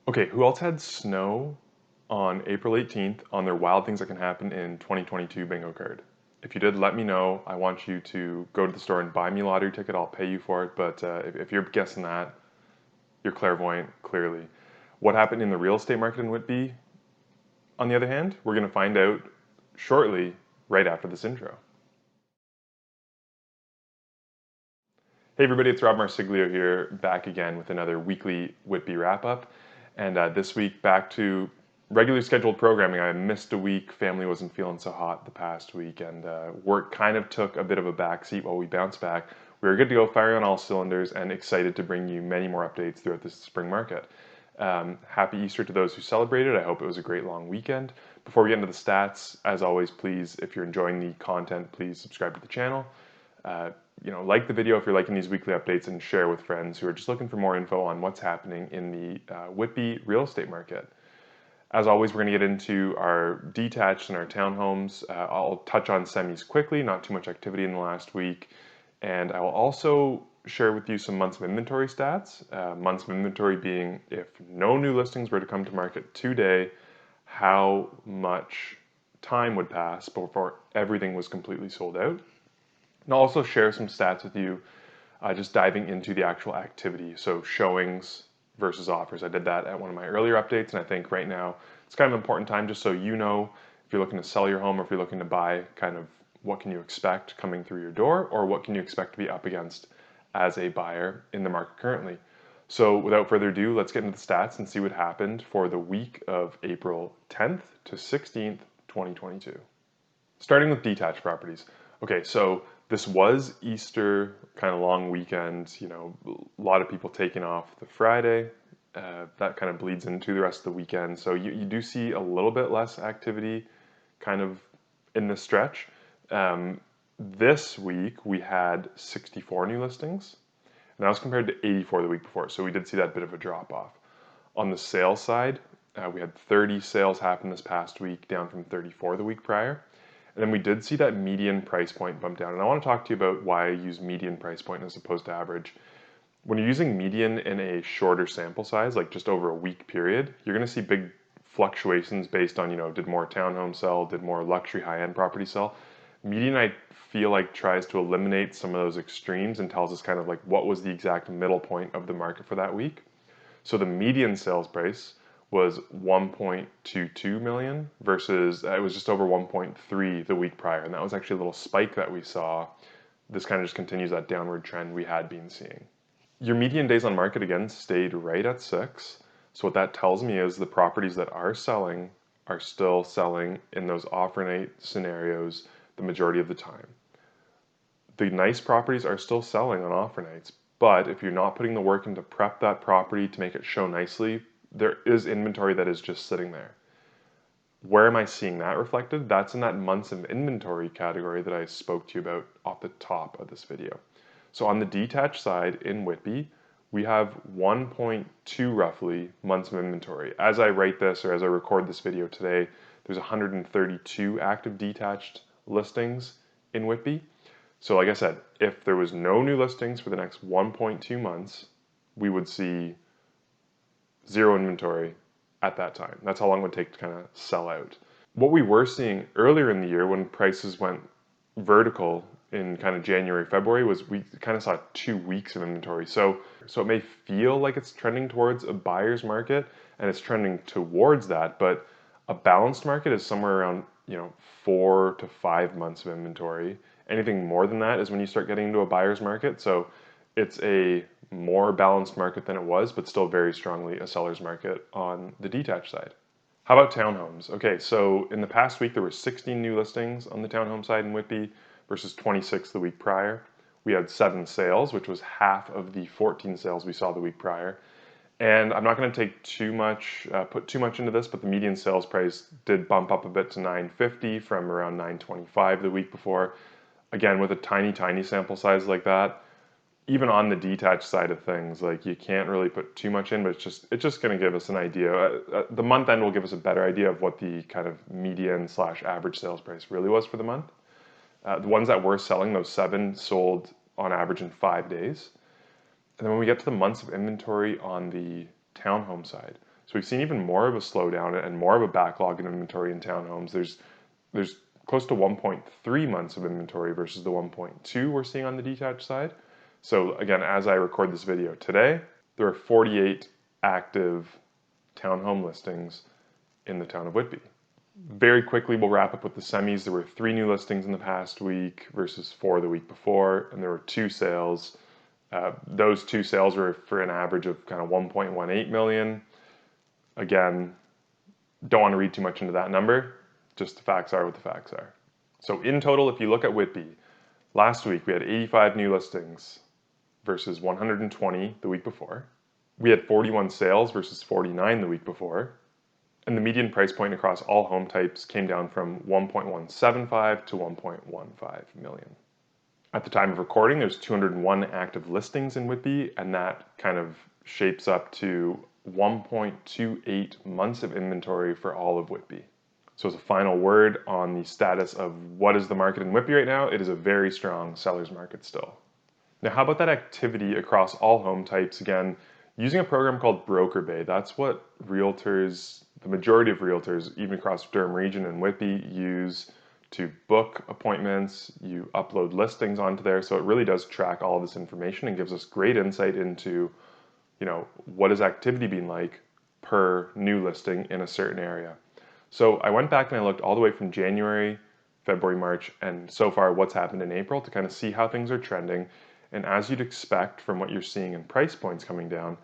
Okay, who else had snow on April 18th on their Wild Things That Can Happen in 2022 bingo card? If you did, let me know. I want you to go to the store and buy me a lottery ticket. I'll pay you for it. But if you're guessing that, you're clairvoyant, clearly. What happened in the real estate market in Whitby, on the other hand, we're going to find out shortly, right after this intro. Hey everybody, it's Rob Marsiglio here, back again with another weekly Whitby Wrap Up. And this week, back to regularly scheduled programming. I missed a week, family wasn't feeling so hot the past week, and work kind of took a bit of a backseat while we bounced back. We were good to go, firing on all cylinders, and excited to bring you many more updates throughout this spring market. Happy Easter to those who celebrated. I hope it was a great long weekend. Before we get into the stats, as always, please, if you're enjoying the content, please subscribe to the channel. Like the video if you're liking these weekly updates, and share with friends who are just looking for more info on what's happening in the Whitby real estate market. As always, we're going to get into our detached and our townhomes. I'll touch on semis quickly, not too much activity in the last week. And I will also share with you some months of inventory stats. Months of inventory being if no new listings were to come to market today, how much time would pass before everything was completely sold out. And I'll also share some stats with you, just diving into the actual activity. So showings versus offers. I did that at one of my earlier updates, and I think right now it's kind of an important time just so you know if you're looking to sell your home or if you're looking to buy, kind of what can you expect coming through your door, or what can you expect to be up against as a buyer in the market currently. So without further ado, let's get into the stats and see what happened for the week of April 10th to 16th, 2022. Starting with detached properties. Okay, so this was Easter, kind of long weekend, a lot of people taking off the Friday. That kind of bleeds into the rest of the weekend. So you do see a little bit less activity kind of in this stretch. This week we had 64 new listings, and that was compared to 84 the week before. So we did see that bit of a drop off. On the sales side, we had 30 sales happen this past week, down from 34 the week prior. And then we did see that median price point bump down. And I want to talk to you about why I use median price point as opposed to average. When you're using median in a shorter sample size, like just over a week period, you're going to see big fluctuations based on, did more townhome sell, did more luxury high-end property sell. Median, I feel like, tries to eliminate some of those extremes and tells us kind of like what was the exact middle point of the market for that week. So the median sales price was 1.22 million versus it was just over 1.3 the week prior. And that was actually a little spike that we saw. This kind of just continues that downward trend we had been seeing. Your median days on market again stayed right at 6. So what that tells me is the properties that are selling are still selling in those offer night scenarios the majority of the time. The nice properties are still selling on offer nights, but if you're not putting the work in to prep that property to make it show nicely, there is inventory that is just sitting there. Where am I seeing that reflected? That's in that months of inventory category that I spoke to you about off the top of this video. So on the detached side in Whitby, we have 1.2 roughly months of inventory. As I write this, or as I record this video today, there's 132 active detached listings in Whitby. So like I said, if there was no new listings for the next 1.2 months, we would see zero inventory at that time. That's how long it would take to kind of sell out. What we were seeing earlier in the year when prices went vertical in kind of January, February, was we kind of saw 2 weeks of inventory. So it may feel like it's trending towards a buyer's market, and it's trending towards that, but a balanced market is somewhere around 4 to 5 months of inventory. Anything more than that is when you start getting into a buyer's market. So it's a more balanced market than it was, but still very strongly a seller's market on the detached side. How about townhomes? Okay, so in the past week, there were 16 new listings on the townhome side in Whitby versus 26 the week prior. We had 7 sales, which was half of the 14 sales we saw the week prior. And I'm not going to take put too much into this, but the median sales price did bump up a bit to $950 from around $925 the week before. Again, with a tiny sample size like that, even on the detached side of things, like you can't really put too much in, but it's just going to give us an idea. The month end will give us a better idea of what the kind of median / average sales price really was for the month. The ones that were selling, those 7 sold on average in 5 days. And then when we get to the months of inventory on the townhome side, So we've seen even more of a slowdown and more of a backlog in inventory in townhomes. There's close to 1.3 months of inventory versus the 1.2 we're seeing on the detached side. So again, as I record this video today, there are 48 active townhome listings in the town of Whitby. Very quickly, we'll wrap up with the semis. There were 3 new listings in the past week versus 4 the week before, and there were 2 sales. Those 2 sales were for an average of kind of 1.18 million. Again, don't want to read too much into that number. Just the facts are what the facts are. So in total, if you look at Whitby, last week we had 85 new listings versus 120 the week before. We had 41 sales versus 49 the week before. And the median price point across all home types came down from 1.175 to 1.15 million. At the time of recording, there's 201 active listings in Whitby, and that kind of shapes up to 1.28 months of inventory for all of Whitby. So as a final word on the status of what is the market in Whitby right now, it is a very strong seller's market still. Now, how about that activity across all home types? Again, using a program called Broker Bay, that's what realtors, the majority of realtors, even across Durham region and Whitby, use to book appointments. You upload listings onto there, so it really does track all of this information and gives us great insight into, what has activity been like per new listing in a certain area. So I went back and I looked all the way from January, February, March, and so far what's happened in April to kind of see how things are trending. And as you'd expect from what you're seeing in price points coming down,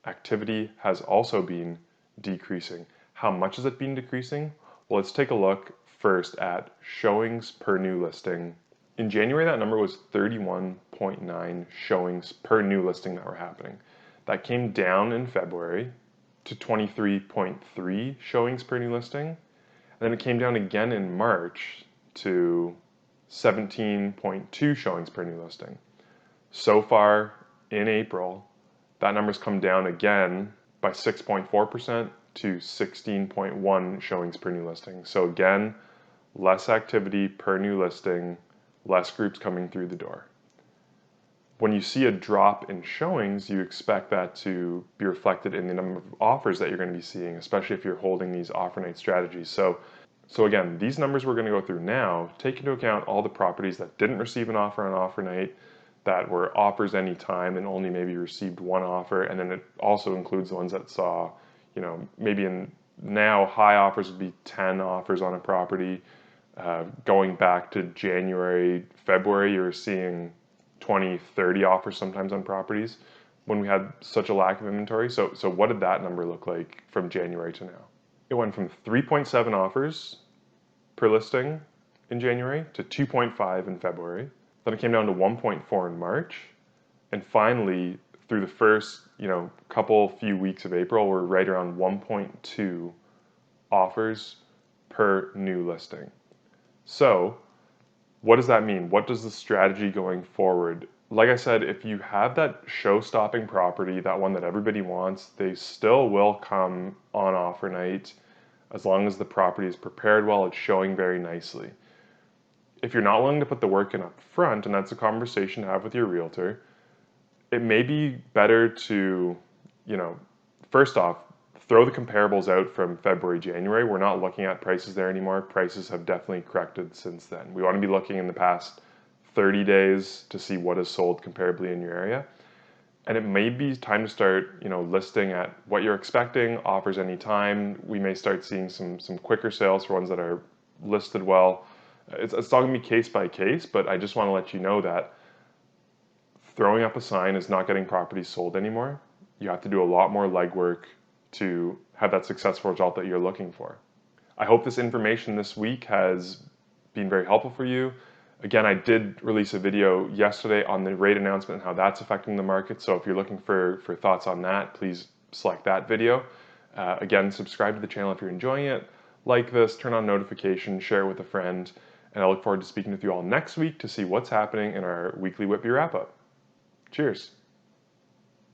activity has also been decreasing. How much has it been decreasing? Well, let's take a look first at showings per new listing. In January, that number was 31.9 showings per new listing that were happening. That came down in February to 23.3 showings per new listing. And then it came down again in March to 17.2 showings per new listing. So far in April, that number's come down again by 6.4% to 16.1 showings per new listing. So again, less activity per new listing, less groups coming through the door. When you see a drop in showings, you expect that to be reflected in the number of offers that you're going to be seeing, especially if you're holding these offer night strategies. So again, these numbers we're going to go through now take into account all the properties that didn't receive an offer on offer night, that were offers anytime and only maybe received 1 offer, and then it also includes the ones that saw, maybe in now high offers would be 10 offers on a property. Going back to January, February, you were seeing 20, 30 offers sometimes on properties when we had such a lack of inventory. So what did that number look like from January to now? It went from 3.7 offers per listing in January to 2.5 in February. Then it came down to 1.4 in March. And finally, through the first, few weeks of April, we're right around 1.2 offers per new listing. So what does that mean? What does the strategy going forward? Like I said, if you have that show-stopping property, that one that everybody wants, they still will come on offer night as long as the property is prepared well, it's showing very nicely. If you're not willing to put the work in up front, and that's a conversation to have with your realtor, it may be better to, first off, throw the comparables out from February, January. We're not looking at prices there anymore. Prices have definitely corrected since then. We want to be looking in the past 30 days to see what is sold comparably in your area. And it may be time to start, listing at what you're expecting, offers anytime. We may start seeing some quicker sales for ones that are listed well. It's all going to be case by case, but I just want to let you know that throwing up a sign is not getting properties sold anymore. You have to do a lot more legwork to have that successful result that you're looking for. I hope this information this week has been very helpful for you. Again, I did release a video yesterday on the rate announcement and how that's affecting the market. So if you're looking for thoughts on that, please select that video. Again, subscribe to the channel if you're enjoying it. Like this, turn on notifications, share it with a friend. And I look forward to speaking with you all next week to see what's happening in our weekly Whitby Wrap Up. Cheers.